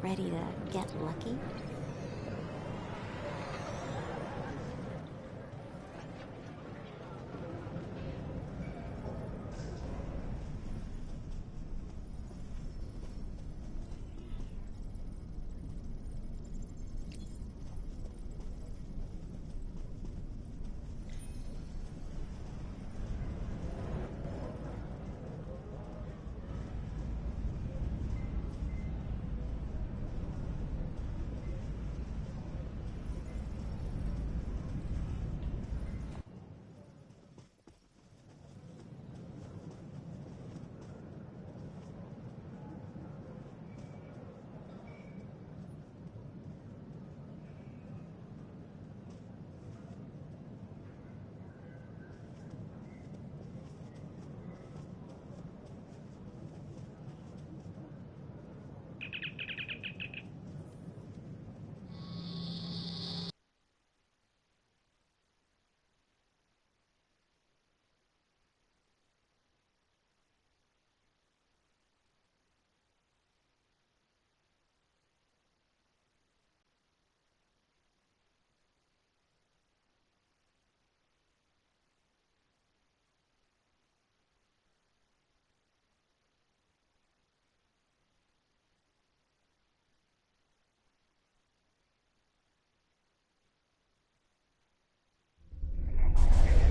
Ready to get lucky?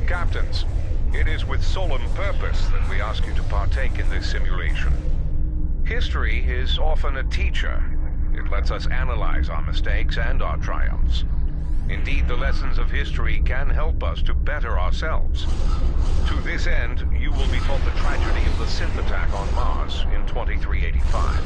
Captains, it is with solemn purpose that we ask you to partake in this simulation. History is often a teacher. It lets us analyze our mistakes and our triumphs. Indeed, the lessons of history can help us to better ourselves. To this end, you will be taught the tragedy of the synth attack on Mars in 2385.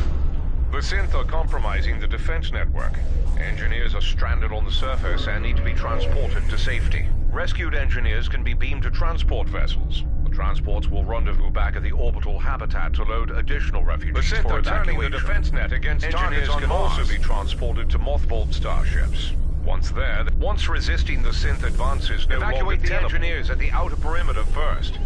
The synth are compromising the defense network. Engineers are stranded on the surface and need to be transported to safety. Rescued engineers can be beamed to transport vessels. The transports will rendezvous back at the orbital habitat to load additional refugees for evacuation. The synth are turning the defense net against engineers can also be transported to mothballed starships. Once resisting the synth advances, evacuate the engineers at the outer perimeter first.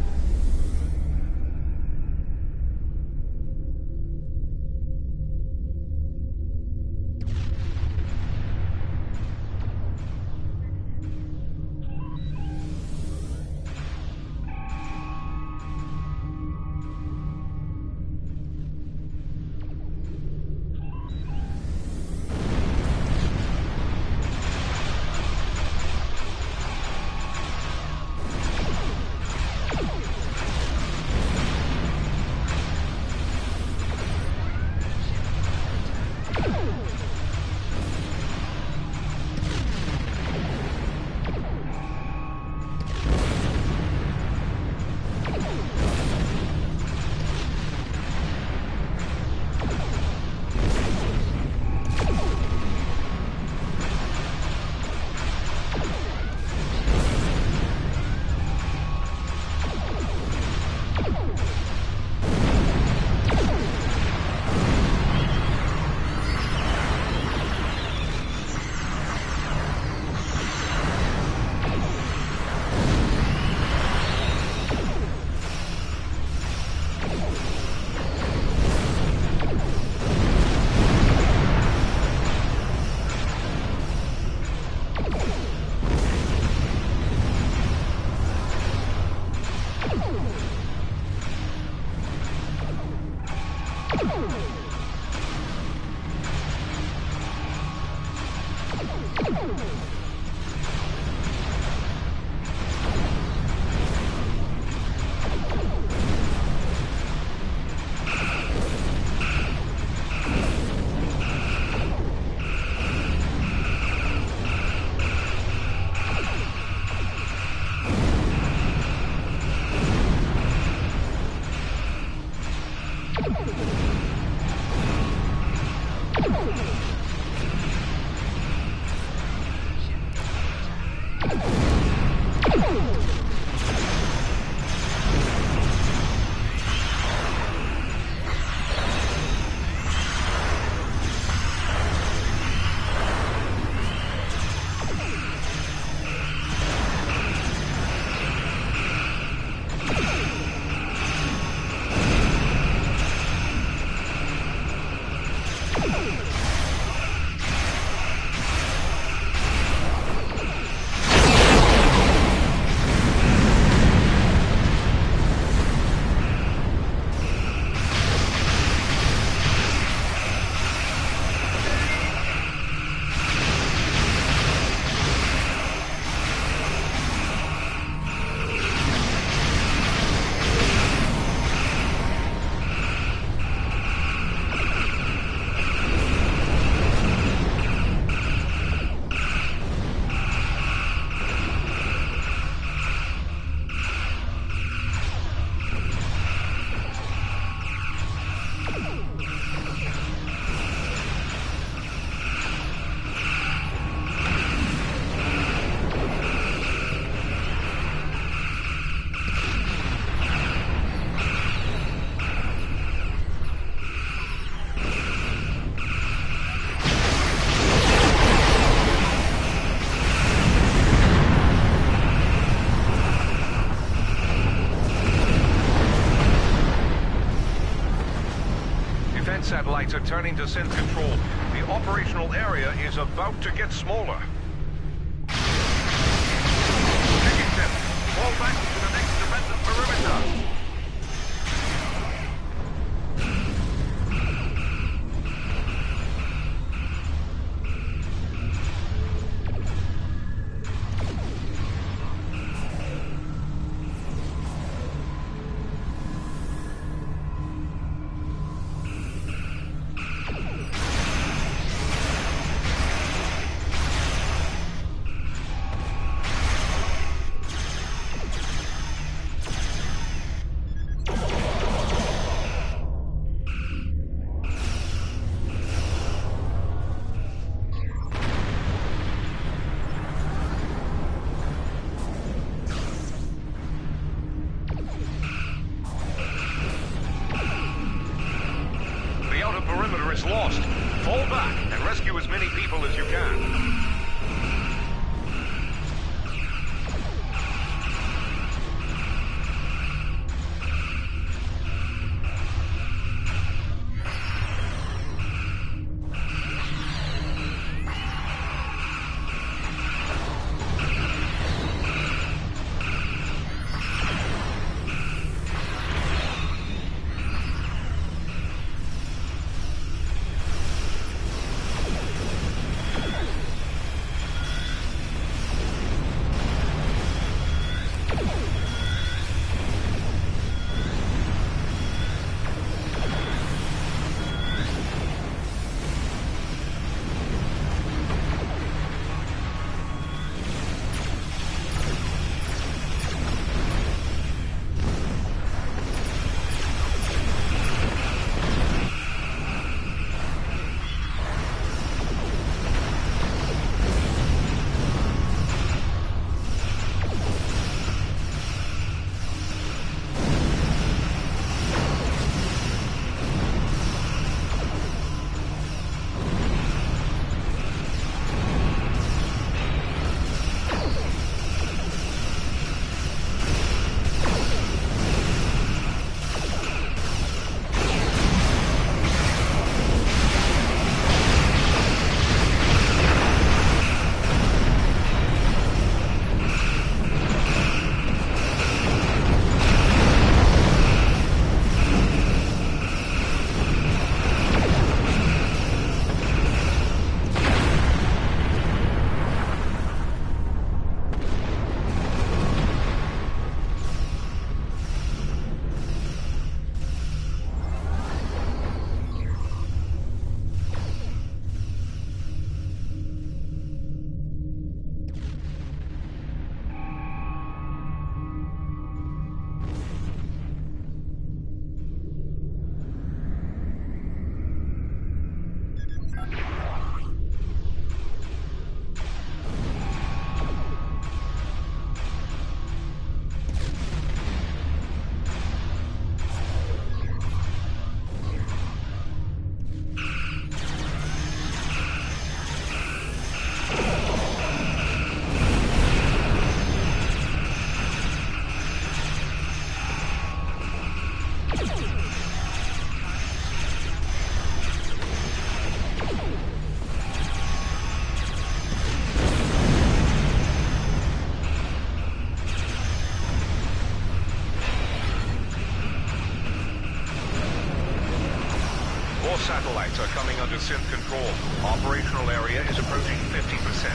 satellites are turning to synth control. The operational area is about to get smaller. Negative. Fall back to the next defensive perimeter. Is lost. Fall back and rescue as many people as you can. Satellites are coming under synth control. Operational area is approaching 50%.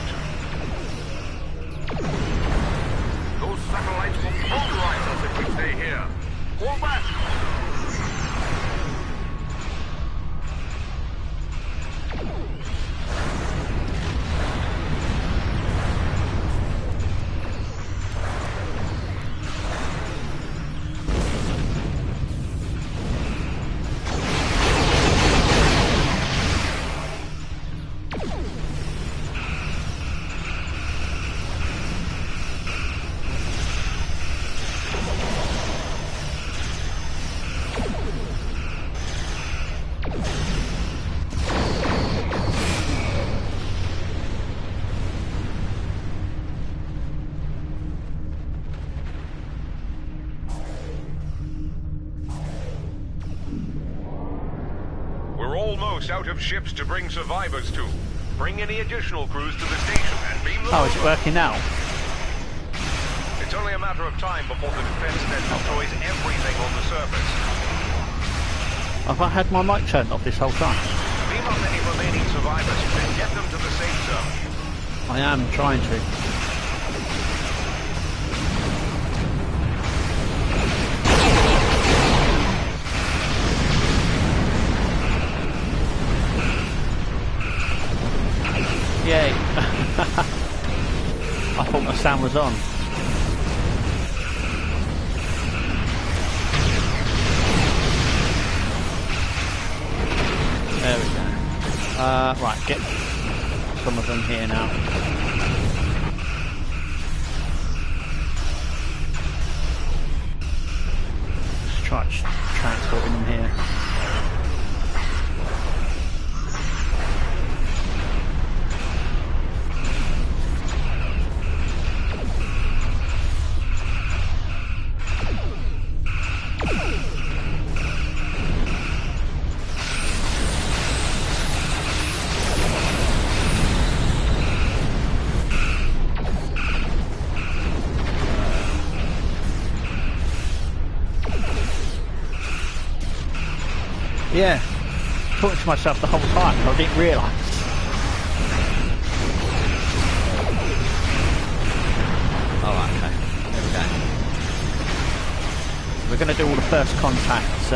Those satellites will pulverize us if we stay here. Fall back! almost out of ships to bring survivors to. Bring any additional crews to the station and beam them Oh, over. is it working now? It's only a matter of time before the defense net destroys everything on the surface. Have I had my mic turned off this whole time? Beam up any remaining survivors and get them to the safe zone. I am trying to. Yay! I thought the sound was on. There we go. Right, get some of them here now. Let's try transporting them here. Yeah, talking to myself the whole time, I didn't realise. Alright, okay, there we go. We're going to do all the first contact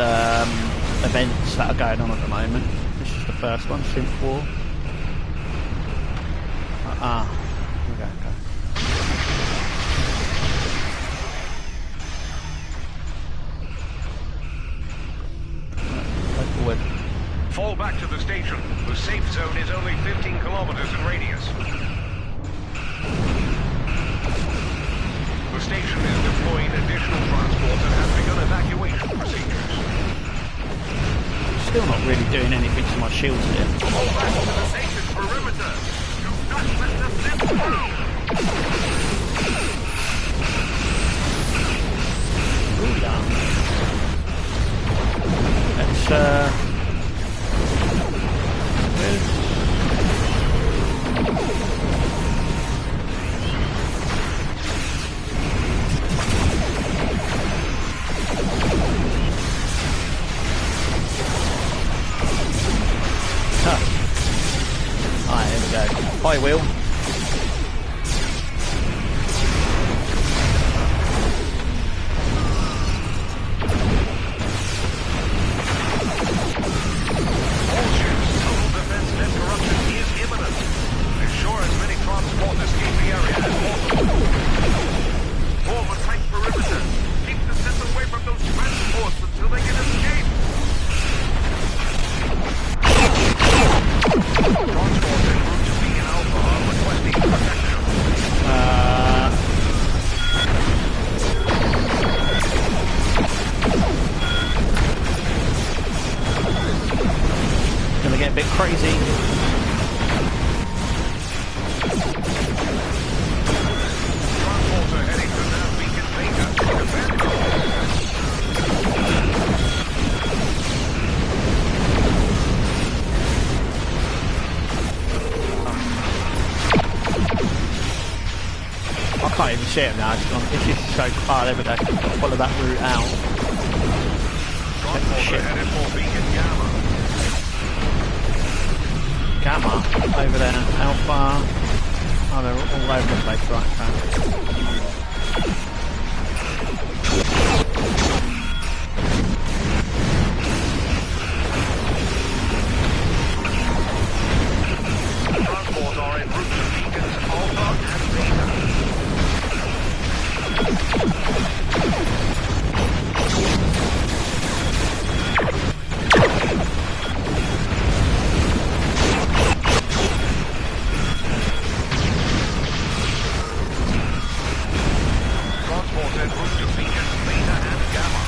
events that are going on at the moment. This is the first one, Synth War. Here we go. Fall back to the station. The safe zone is only 15 kilometers in radius. The station is deploying additional transport and has begun evacuation procedures. Still not really doing anything to my shields here. Fall back to the station perimeter. Do not let the ship through. Ooh, yeah. Let's Alright, here we go. Hi, Will. I can't even see it now, it's gone. This is so far, there we go. Follow that route out. Check the ship. Gamma, over there. Alpha. Oh, they're all over the place, right, okay. Transport are en route to beacons Alpha and Beta. Transport en route to beacons Beta and Gamma.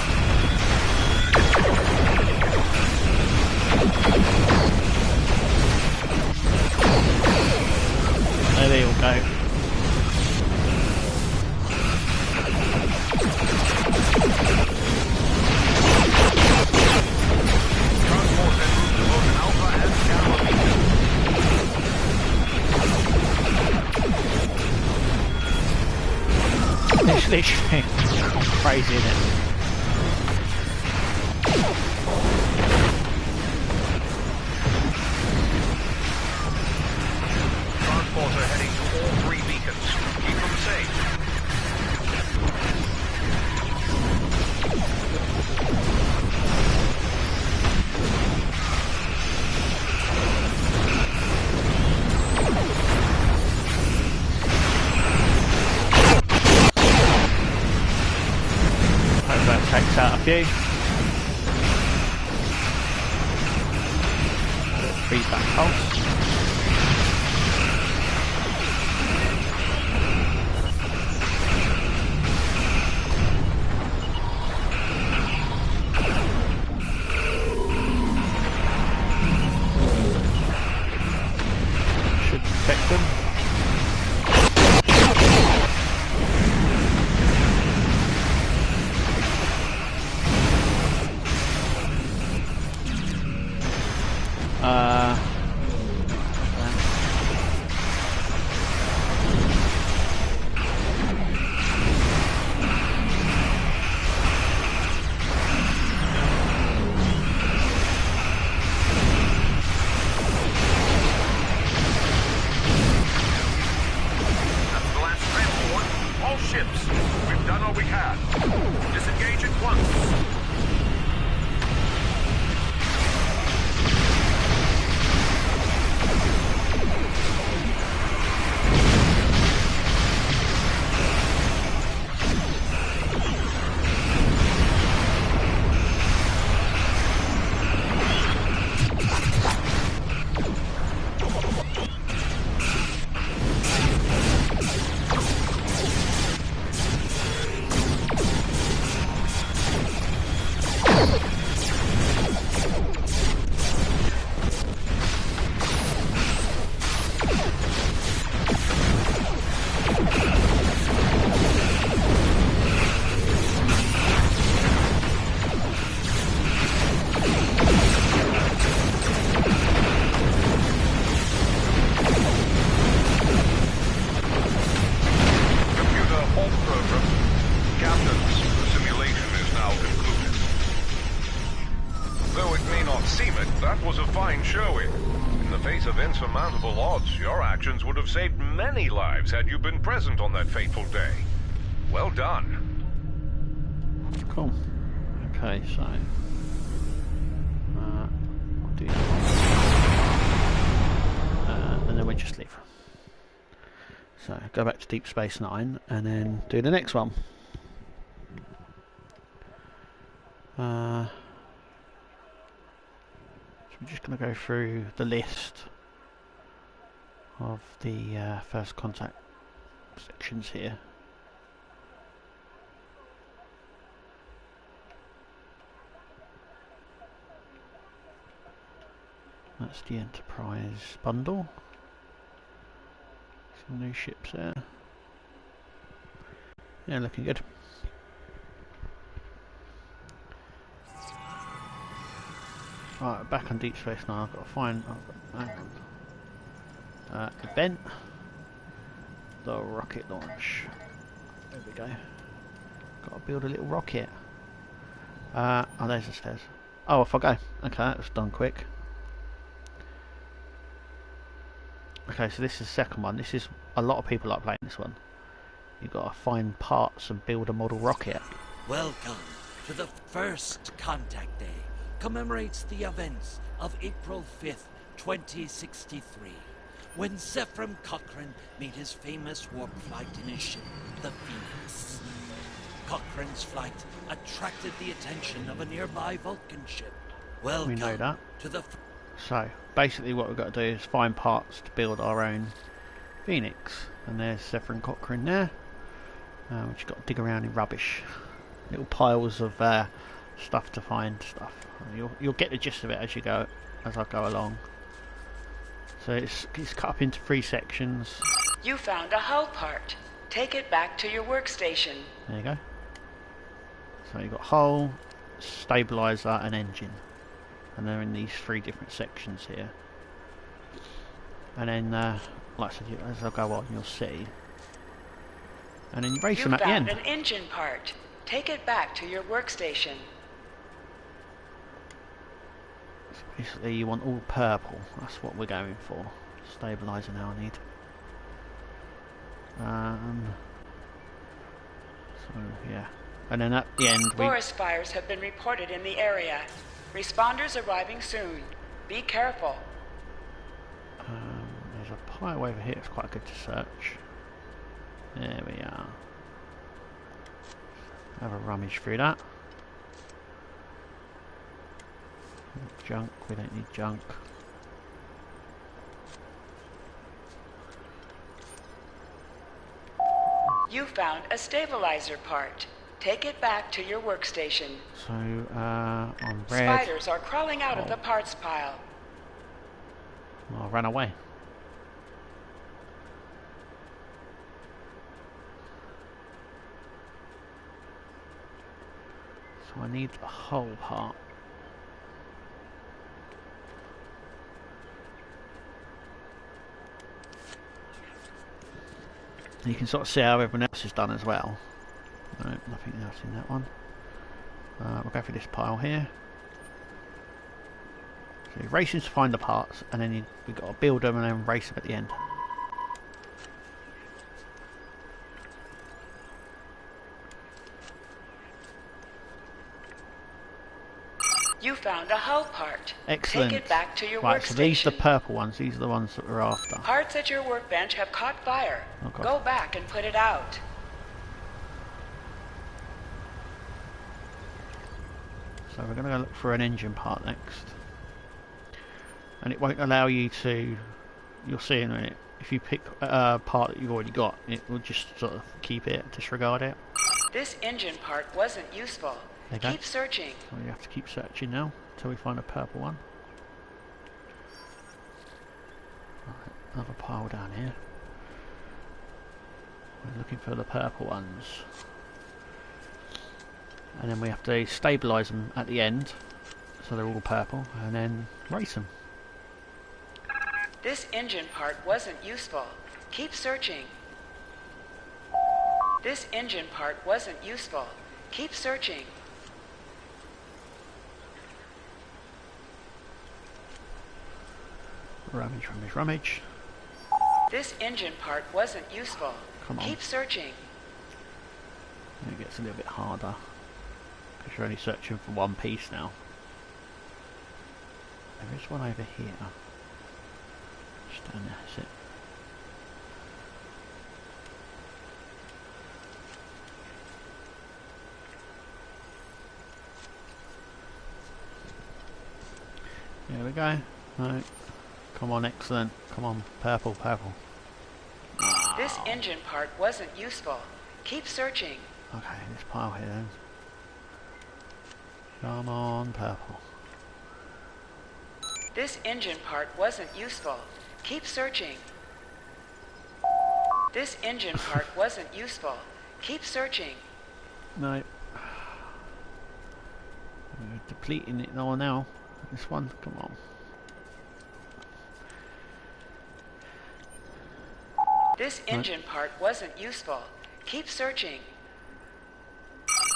There they all go. Transport en route to both Alpha and It's literally crazy, isn't it? Transporter heading to all 3 beacons. Keep them safe. Hope that takes out a few. Feedback pulse. Should protect them. Insurmountable odds, your actions would have saved many lives had you been present on that fateful day. Well done. Cool. Okay, so I'll do that one. And then we just leave. So go back to Deep Space Nine and then do the next one. So we're just going to go through the list of the first contact sections here. That's the Enterprise bundle. Some new ships there. Yeah, looking good. Right, back on Deep Space now. I've got to find event, the rocket launch. There we go. Got to build a little rocket. Oh, there's the stairs. Oh, off I go. Okay, that was done quick. Okay, so this is the second one. This is a lot of people like playing this one. You've got to find parts and build a model rocket. Welcome to the first Contact Day. Commemorates the events of April 5th, 2063, when Zephram Cochrane made his famous warp flight in his ship, the Phoenix. Cochrane's flight attracted the attention of a nearby Vulcan ship. Welcome We know that. to the... So, basically what we've got to do is find parts to build our own Phoenix. And there's Zephram Cochrane there. Which you've got to dig around in rubbish. Little piles of stuff to find stuff. You'll get the gist of it as you go, as I go along. So it's cut up into 3 sections. You found a hull part. Take it back to your workstation. There you go. So you've got hull, stabilizer and engine. And they're in these 3 different sections here. And then, like I said, as I go on, you'll see And then you race You them at the found end. an engine part. Take it back to your workstation. So basically you want all purple. That's what we're going for. Stabilizer now I need. So yeah. And then at the end we... Forest fires have been reported in the area. Responders arriving soon. Be careful. There's a pile over here. It's quite good to search. There we are. Have a rummage through that. Junk. We don't need junk. You found a stabilizer part. Take it back to your workstation. So on red. Spiders are crawling out of the parts pile. I'll run away. So I need the whole part. You can sort of see how everyone else is done as well. No, nothing else in that one. We'll go for this pile here. So you're racing to find the parts, and then we've got to build them and then race them at the end. You found a hull part. Excellent. Take it back to your Right, workstation. so these are the purple ones. These are the ones that we're after. Parts at your workbench have caught fire. Oh, God. Go back and put it out. So we're going to go look for an engine part next. And it won't allow you to... You'll see in a minute. If you pick a part that you've already got, it will just sort of keep it, disregard it. This engine part wasn't useful. There you go. Keep searching. So you have to keep searching now until we find a purple one. Right, another pile down here. We're looking for the purple ones. And then we have to stabilise them at the end so they're all purple, and then race them. This engine part wasn't useful. Keep searching. This engine part wasn't useful. Keep searching. Rummage, rummage, rummage. This engine part wasn't useful. Come on. Keep searching. It gets a little bit harder because you're only searching for one piece now. There is one over here. Just down there, that's it. There we go. Right. Come on, excellent. Come on, purple, purple. This engine part wasn't useful. Keep searching. Okay, this pile here then. Come on, purple. This engine part wasn't useful. Keep searching. This engine part wasn't useful. Keep searching. No. We're depleting it now. This one, come on. This engine part wasn't useful. Keep searching.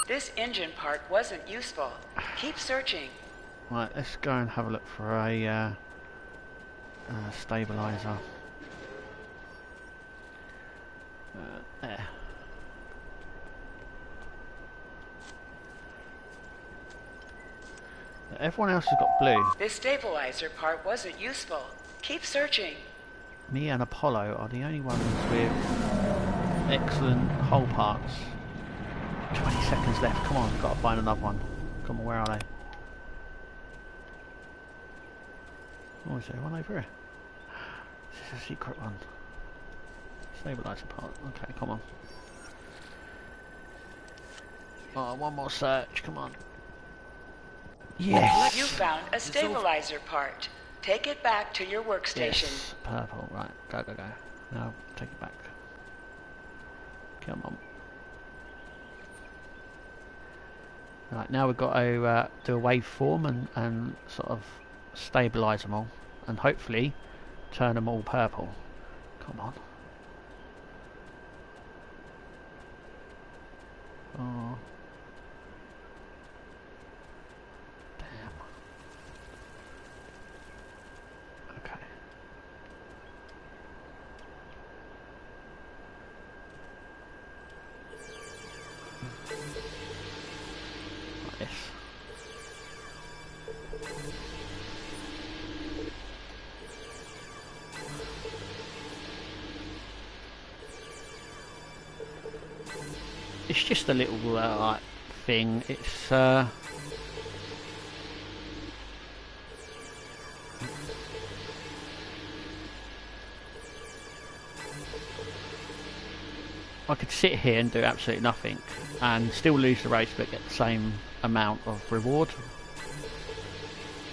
This engine part wasn't useful. Keep searching. Right, let's go and have a look for a stabilizer. There. Everyone else has got blue. This stabilizer part wasn't useful. Keep searching. Me and Apollo are the only ones with excellent hull parts. 20 seconds left. Come on, got to find another one. Come on, where are they? Oh, is there one over here? This is a secret one. Stabilizer part. Okay, come on. Oh, one more search. Come on. Yes! You found a stabilizer part. Take it back to your workstation. Yes, purple. Right, go, go, go. Now, take it back. Come on. Right, now we've got to do a waveform and sort of stabilise them all. And hopefully turn them all purple. Come on. Oh. Damn. Okay. Like this. It's just a little like thing. It's I could sit here and do absolutely nothing and still lose the race but get the same amount of reward.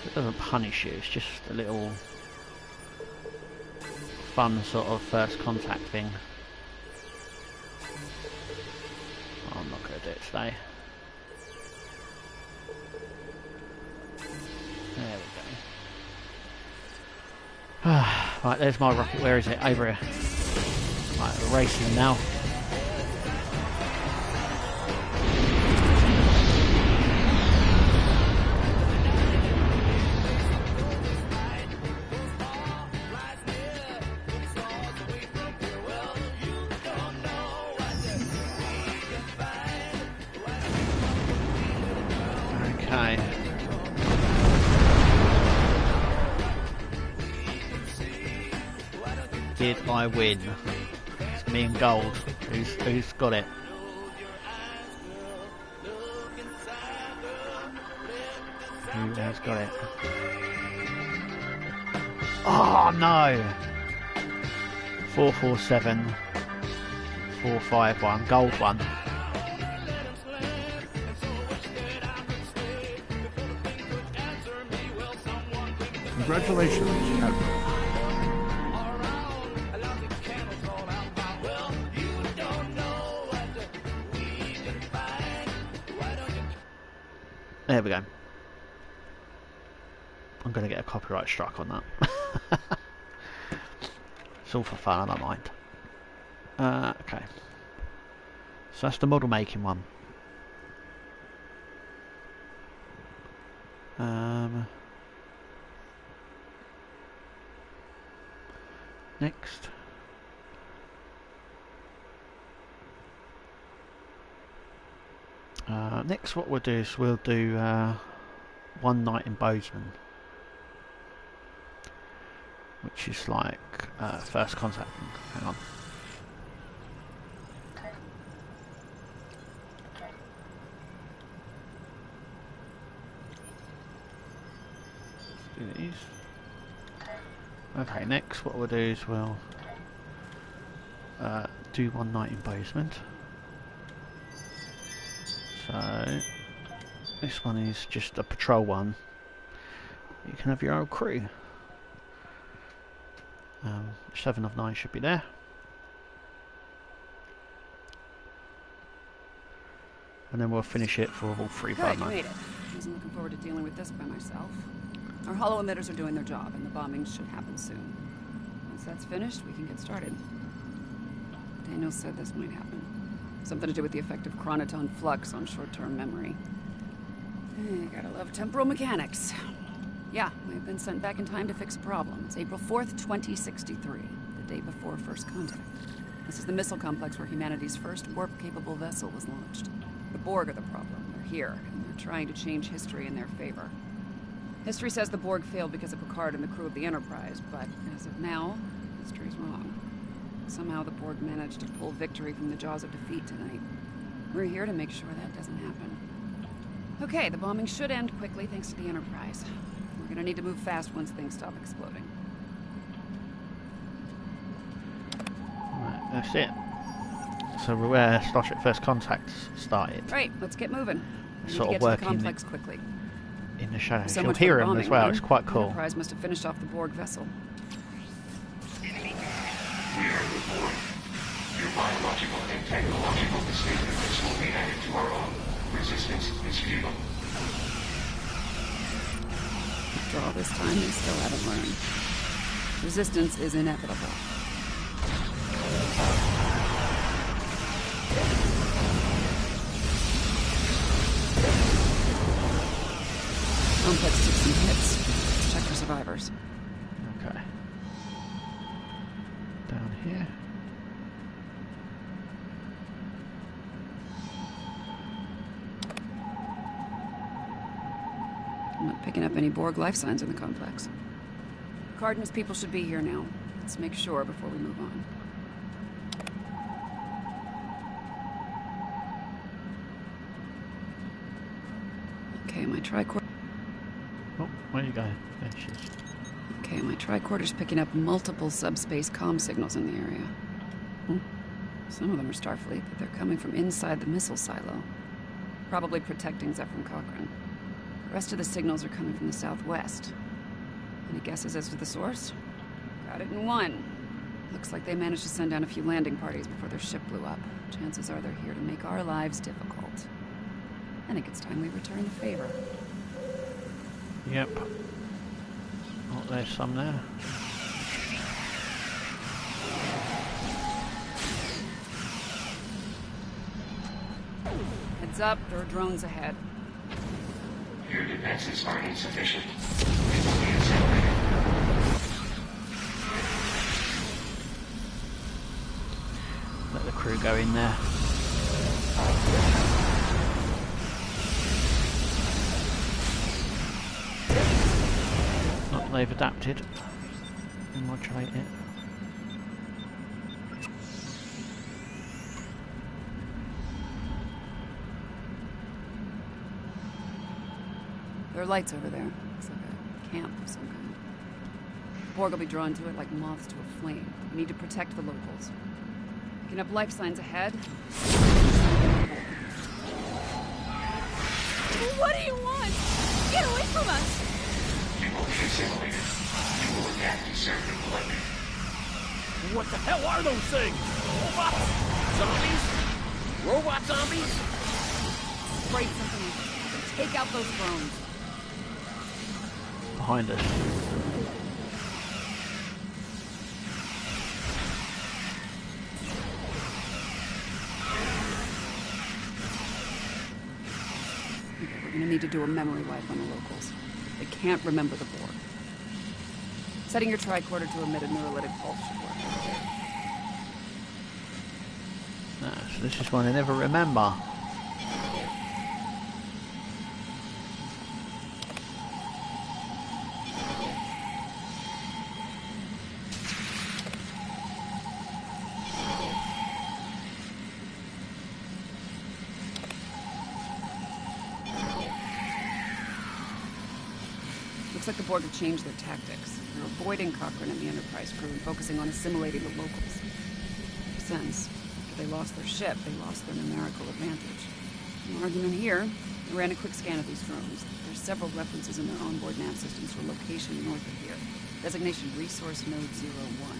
It doesn't punish you, it's just a little fun sort of first contact thing. Oh, I'm not going to do it today. There we go. Right, there's my rocket. Where is it? Over here. Right, we're racing now. Okay. Did I win? It's me and gold. Who's got it? Who has got it? Oh no! 447 451. Gold one. Congratulations, Captain. There we go. I'm going to get a copyright strike on that. It's all for fun, I don't mind. Okay. So that's the model making one. Next. Next what we'll do is we'll do One Night in Bozeman, which is like first contact. Hang on. Let's do these. Okay, next what we'll do is we'll do One Night in Bozeman. So this one is just a patrol one. You can have your own crew. 7 of 9 should be there. And then we'll finish it for all 3 by Good, you made it. I wasn't looking forward to dealing with this by myself. Our hollow emitters are doing their job, and the bombing should happen soon. Once that's finished, we can get started. Daniel said this might happen. Something to do with the effect of chronoton flux on short-term memory. You gotta love temporal mechanics. Yeah, we've been sent back in time to fix a problem. It's April 4th, 2063, the day before first contact. This is the missile complex where humanity's first warp-capable vessel was launched. The Borg are the problem. They're here, and they're trying to change history in their favor. History says the Borg failed because of Picard and the crew of the Enterprise, but as of now, history's wrong. Somehow the Borg managed to pull victory from the jaws of defeat tonight. We're here to make sure that doesn't happen. Okay, the bombing should end quickly thanks to the Enterprise. We're gonna need to move fast once things stop exploding. Right, that's it. So we're where Starship First Contact started. Right, let's get moving. We need Sort to of get to the working complex quickly. in the shadows. So You'll much for hear the him bombing, as well. right? It's quite The cool. Enterprise must have finished off the Borg vessel. We are the Borg. Your biological and technological distinct will be added to our own. Resistance is futile. After all this time, they still haven't learned. Resistance is inevitable. complex took some hits. Let's check for survivors. Okay. Down here. I'm not picking up any Borg life signs in the complex. Cardinus people should be here now. Let's make sure before we move on. Okay, my tricorder. Oh, where you go? There she is. Okay, my tricorder's picking up multiple subspace comm signals in the area. Some of them are Starfleet, but they're coming from inside the missile silo. Probably protecting Zephyr Cochrane. The rest of the signals are coming from the southwest. Any guesses as to the source? Got it in one. Looks like they managed to send down a few landing parties before their ship blew up. Chances are they're here to make our lives difficult. I think it's time we return the favor. Yep. Oh, there's some there. Heads up, there are drones ahead. Your defenses are insufficient. It will be accelerated. Let the crew go in there. Oh, they've adapted. Modulate it. There are lights over there. Looks like a camp of some kind. Borg will be drawn to it like moths to a flame. We need to protect the locals. Picking up life signs ahead. What do you want? Get away from us! You will be assimilated. You will adapt to serve the collective. What the hell are those things? Robots? Zombies? Robot zombies? Break something. Take out those drones. Behind us. Okay, we're gonna need to do a memory wipe on the locals. They can't remember the Borg. Setting your tricorder to emit a neurolytic pulse should work. So this is one I never remember. Looks like the Borg have changed their tactics. They're avoiding Cochrane and the Enterprise crew and focusing on assimilating the locals. Makes sense. After they lost their ship, they lost their numerical advantage. No argument here. I ran a quick scan of these drones. There's several references in their onboard nav systems for location north of here. Designation Resource Node 01.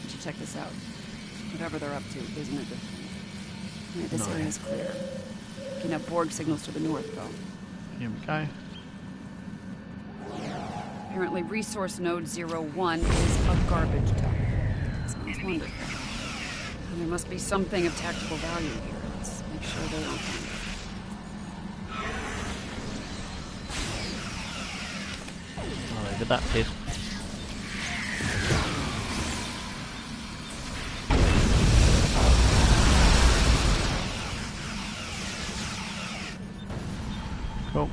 You should check this out. Whatever they're up to isn't a good thing. Yeah, this area is clear. Picking up Borg signals to the north, though. Here we go. Apparently Resource Node 01 is a garbage dump. Sounds wonderful. And there must be something of tactical value here. Let's make sure they don't find it. Oh, they've adapted. Cool.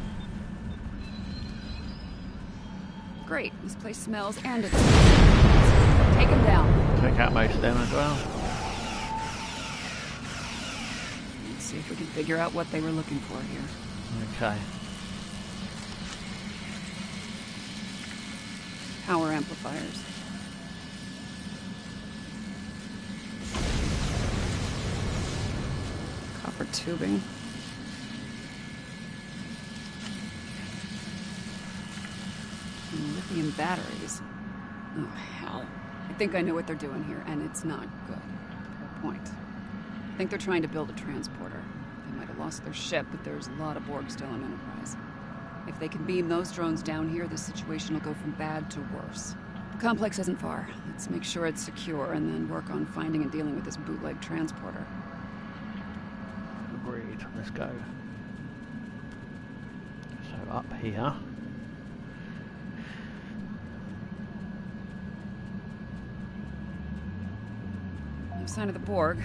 Great. This place smells and it's... Take them down. Take out most of them as well. Let's see if we can figure out what they were looking for here. Okay. Power amplifiers. Copper tubing. And lithium batteries. Oh, hell. I think I know what they're doing here, and it's not good. Fair point. I think they're trying to build a transporter. They might have lost their ship, but there's a lot of Borg still in Enterprise. If they can beam those drones down here, this situation will go from bad to worse. The complex isn't far. Let's make sure it's secure, and then work on finding and dealing with this bootleg transporter. Agreed. Let's go. So up here. No sign of the Borg.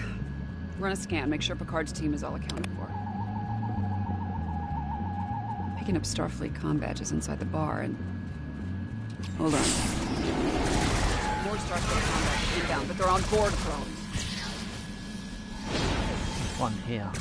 Run a scan, make sure Picard's team is all accounted for. Picking up Starfleet comm badges inside the bar and... Hold on. More Starfleet comm badges inbound, but they're on Borg drones. One here.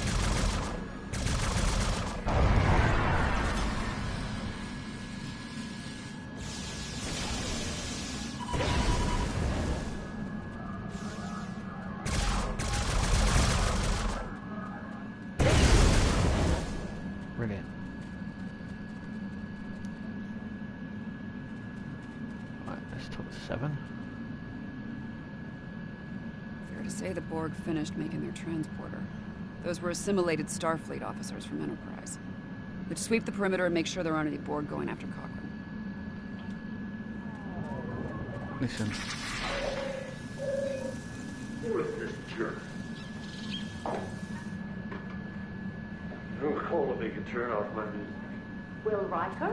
Brilliant. Right, let's talk to 7. Fair to say the Borg finished making their transporter. Those were assimilated Starfleet officers from Enterprise. Let's sweep the perimeter and make sure there aren't any Borg going after Cochrane. Listen. Who is this jerk? Don't call if they can turn off my music. Will Riker?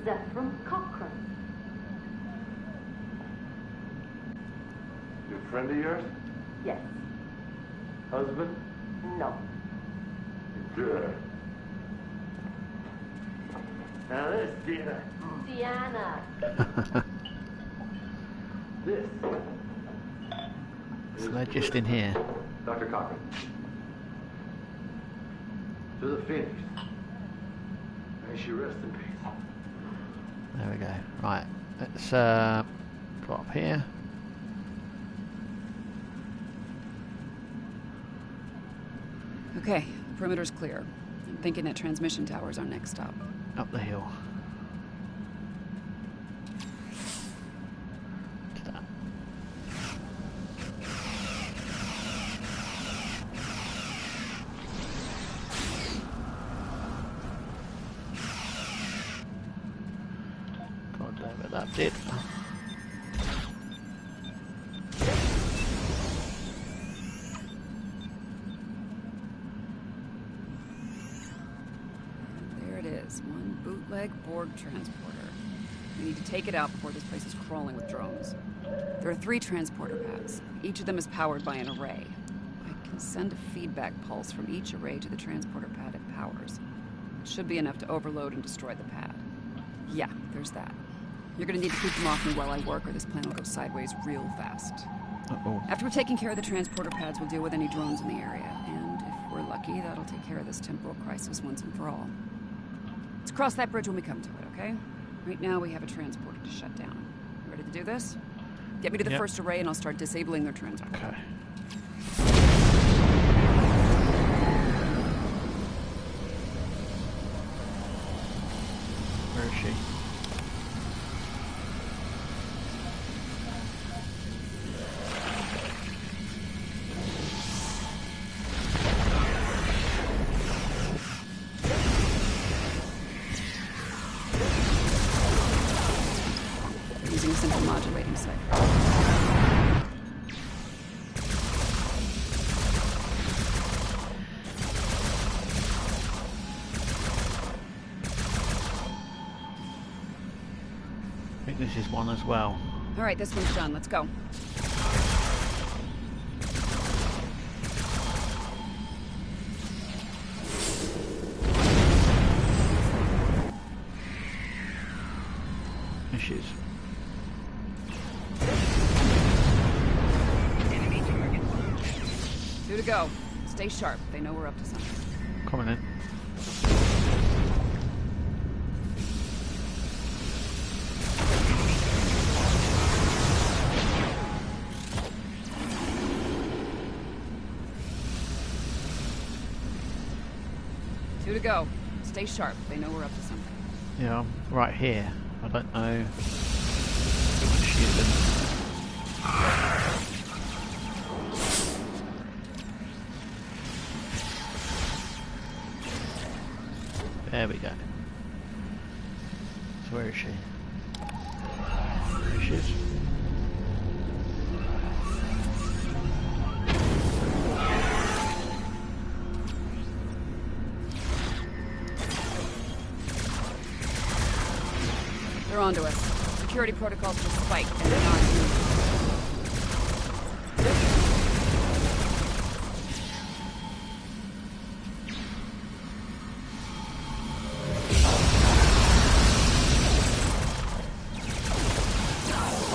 Zephram Cochrane. New friend of yours? Yes. Husband? No. Good. Now this, Deanna. Deanna. This. So they're just in here. Dr. Cochrane. To the Phoenix. May she rest in peace. There we go. Right, let's go up here. Okay, perimeter's clear. I'm thinking that transmission tower's our next stop. Up the hill. To that. God damn it, that did. There it is, one bootleg Borg transporter. We need to take it out before this place is crawling with drones. There are 3 transporter pads. Each of them is powered by an array. I can send a feedback pulse from each array to the transporter pad it powers. It should be enough to overload and destroy the pad. Yeah, there's that. You're gonna need to keep them off me while I work, or this plan will go sideways real fast. Uh-oh. After we've taken care of the transporter pads, we'll deal with any drones in the area. And if we're lucky, that'll take care of this temporal crisis once and for all. Let's cross that bridge when we come to it, okay? Right now, we have a transporter to shut down. You ready to do this? Get me to the Yep. first array and I'll start disabling their transporter. Okay. Where is she? Using a simple modulating cipher. I think this is one as well. All right, this one's done. Let's go. Issues. Two to go. Stay sharp. They know we're up to something. Coming in. Two to go. Stay sharp. They know we're up to something. Yeah, I'm right here. I don't know. Shoot them. There we go. So where is she? There she is. They're onto us. Security protocols just spiked and they're not moving.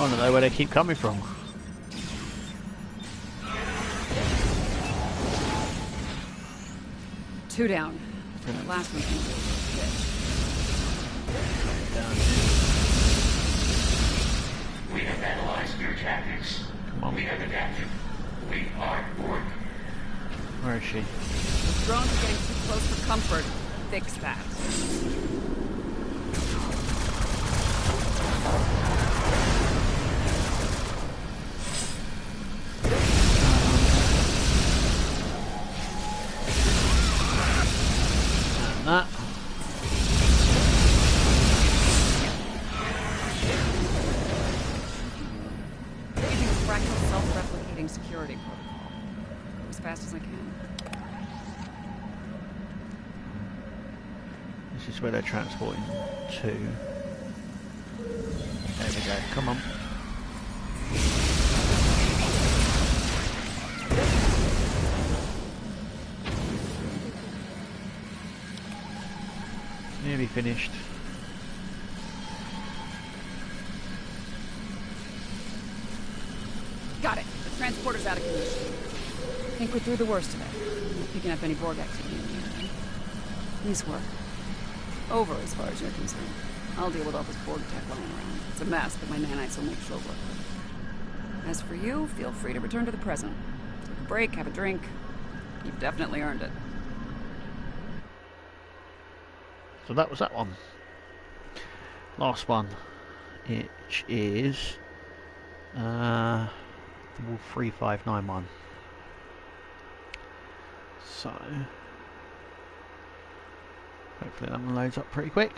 want to know where they keep coming from. Two down. That last one came through. We have analyzed your tactics. We have adapted. We are bored. Where is she? The drones are getting too close for comfort. Fix that. And that. Using a fractal self-replicating security protocol. As fast as I can. This is where they're transporting to. There we go, come on. Nearly finished. Got it. The transporter's out of commission. I think we're through the worst of it. Not picking up any Borg activity in the area. Nice work. Over as far as you're concerned. I'll deal with all this Borg tech lying around. It's a mess, but my nanites will make short work of it. As for you, feel free to return to the present. Take a break, have a drink. You've definitely earned it. So that was that one. Last one, which is the Wolf 3591. So hopefully that one loads up pretty quick.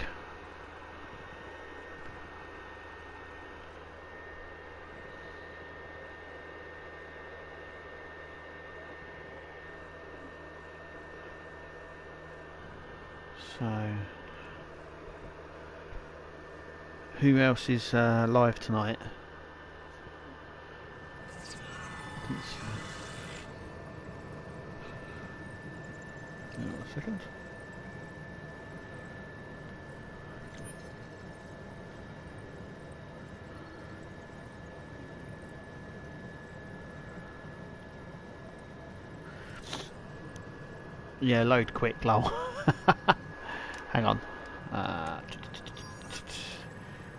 So who else is live tonight? Hang on a second. Yeah, load quick, lol. Hang on.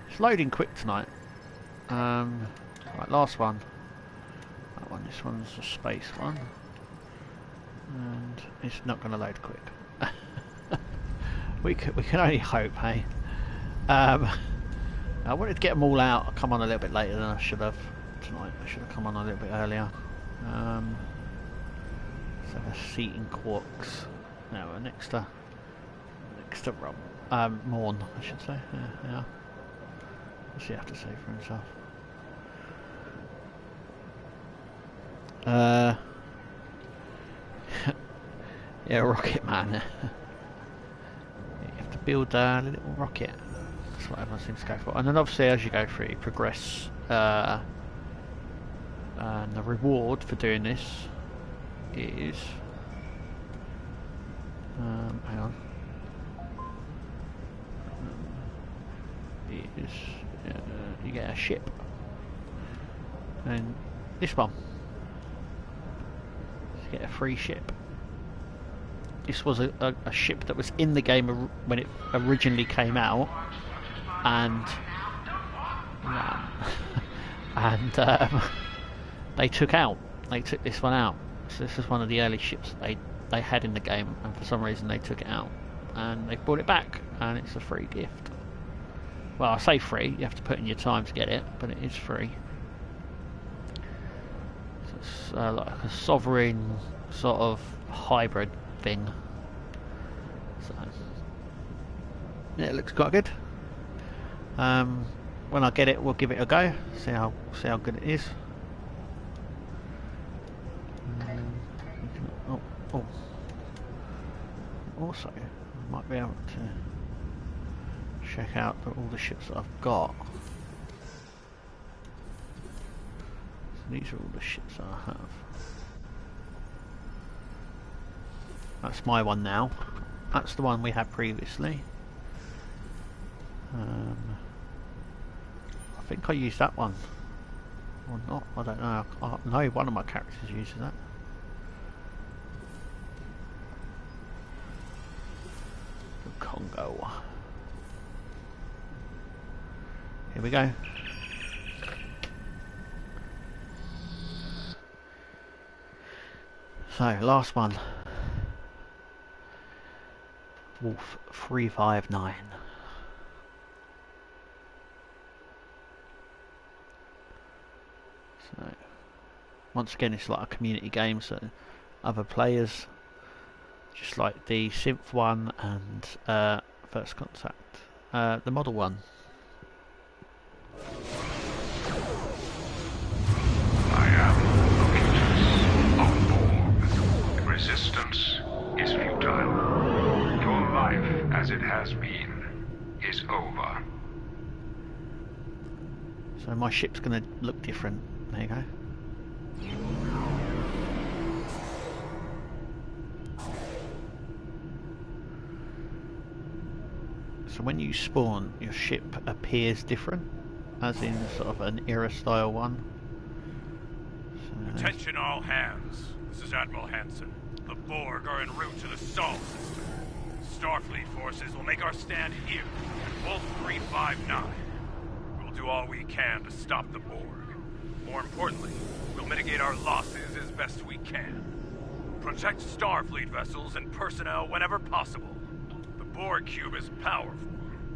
It's loading quick tonight. Right, last one. That one. This one's a space one, and it's not going to load quick. we can only hope, hey. I wanted to get them all out. I'll come on a little bit later than I should have tonight. I should have come on a little bit earlier. Let's have a seat in Quarks. No, next to Rob. Morn, I should say. Yeah. What's he have to say for himself? Yeah, Rocket Man. You have to build a little rocket. That's what everyone seems to go for. And then obviously as you go through, you progress. And the reward for doing this is... hang on. Is you get a ship. And this one. You get a free ship. This was a ship that was in the game when it originally came out, and they took this one out. So this is one of the early ships that they had in the game, and for some reason they took it out, and they brought it back, and it's a free gift. Well, I say free, you have to put in your time to get it, but it is free. So it's like a sovereign sort of hybrid thing. So yeah, it looks quite good. When I get it, we'll give it a go. See how good it is. Also, I might be able to check out all the ships that I've got. So these are all the ships that I have. That's my one now. That's the one we had previously. I think I used that one. Or not, I don't know. I know one of my characters uses that. The Congo. Here we go. So, last one. Wolf 359. So, once again, it's like a community game, so other players, just like the Synth one and First Contact, the model one. I am Locutus on board. Resistance is futile. Your life, as it has been, is over. So my ship's going to look different. There you go. So when you spawn, your ship appears different, as in sort of an era style one. So Attention all hands. This is Admiral Hansen. The Borg are en route to the Sol system. Starfleet forces will make our stand here, Wolf 359. We'll do all we can to stop the Borg. More importantly, we'll mitigate our losses as best we can. Protect Starfleet vessels and personnel whenever possible. The Borg cube is powerful.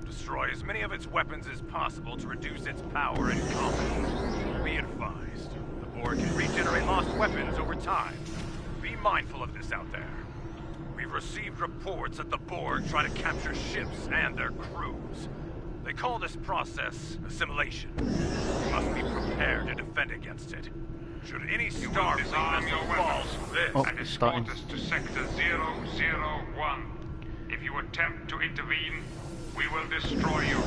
Destroy as many of its weapons as possible to reduce its power in combat. Be advised, the Borg can regenerate lost weapons over time. Be mindful of this out there. We've received reports that the Borg try to capture ships and their crews. They call this process assimilation. We must be prepared to defend against it. Should any Starfleet vessel fall through this, and escort us to Sector 001. If you attempt to intervene, we will destroy you.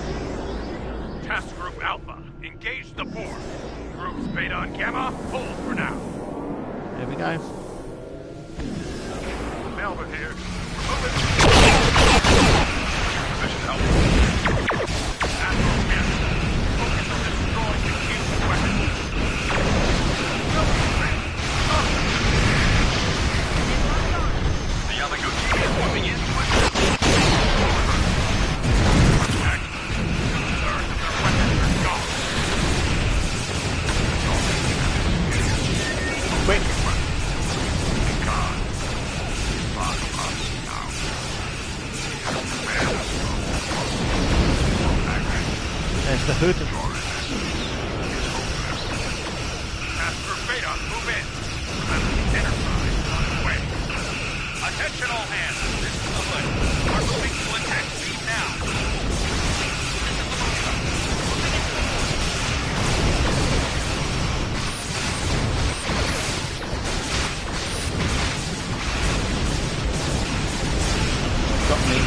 Task Group Alpha, engage the Borg. Groups Beta and Gamma, hold for now. there we go. Melvin here. Moving. Position Alpha. Admiral Hansen, focus on destroying the cube weapons. The Yamaguchi is moving in to assist. Two-thirds of their weapons are gone. Quick! God, follow us now. There's the hood. Task Group Beta, move in. Enterprise on its way. Attention all hands. This is the hood. We're moving to attack speed now. Got me.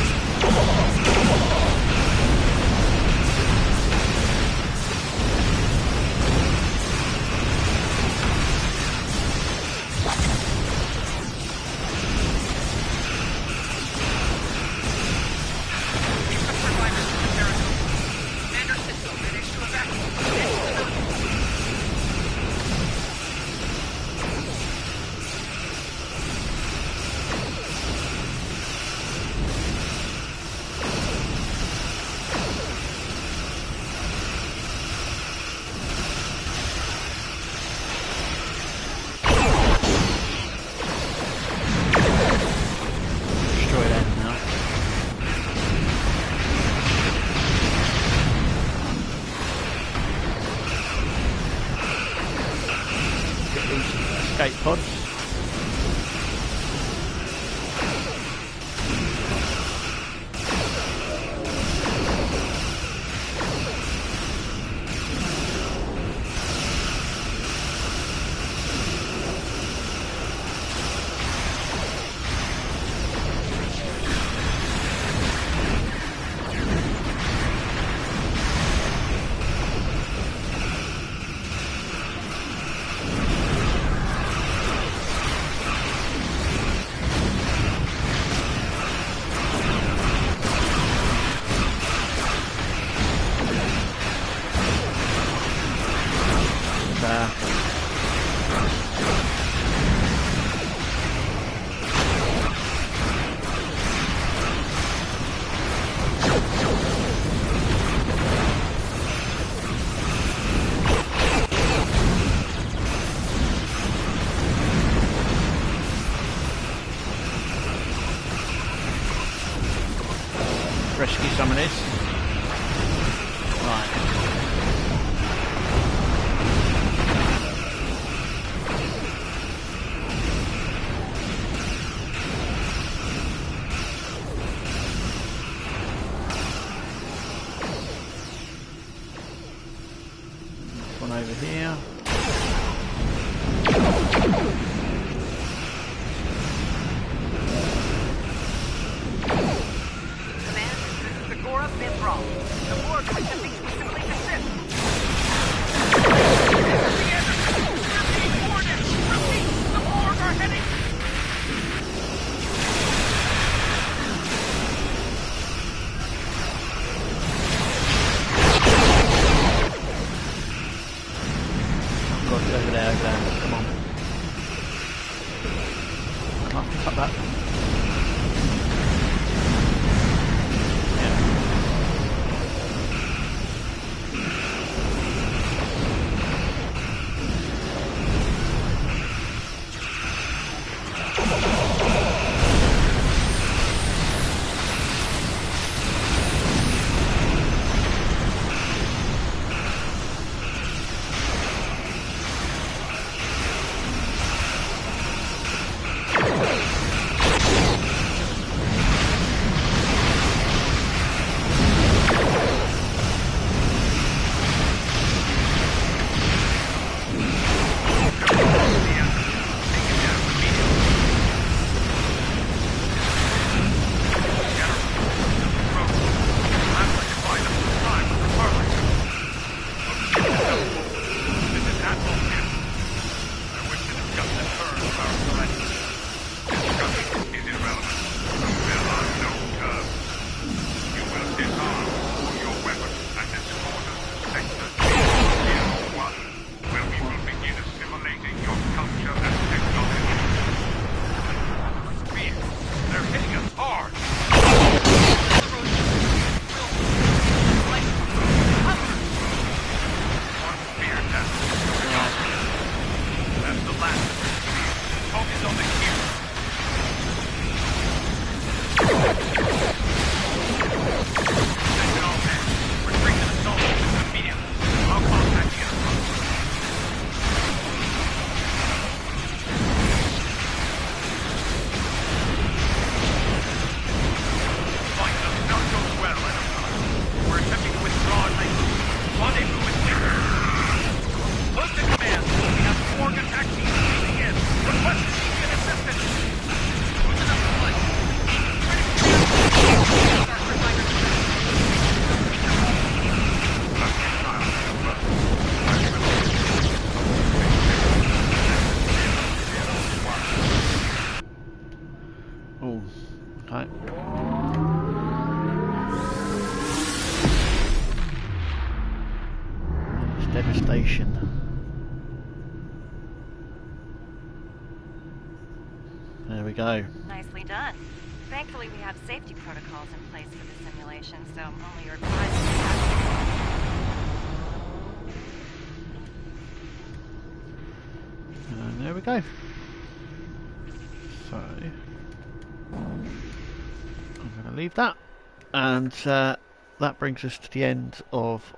rescue some of this. Right. One over here. Devastation. There we go. Nicely done. Thankfully, we have safety protocols in place for the simulation, so only your advisors and there we go. So I'm going to leave that, and that brings us to the end of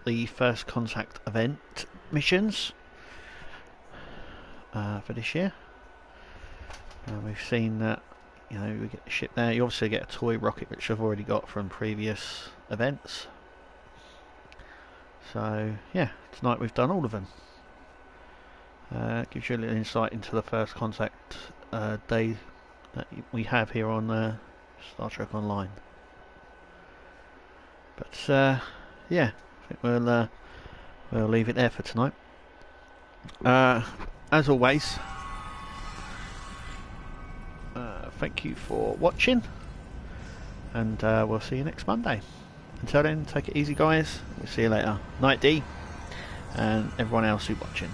the first contact event missions for this year. We've seen that, you know, we get the ship there. You obviously get a toy rocket, which I've already got from previous events. So yeah, tonight we've done all of them. Gives you a little insight into the first contact day that we have here on Star Trek Online. But yeah, I think we'll leave it there for tonight. As always, thank you for watching, and we'll see you next Monday. Until then, take it easy, guys. We'll see you later. Night D, and everyone else who's watching.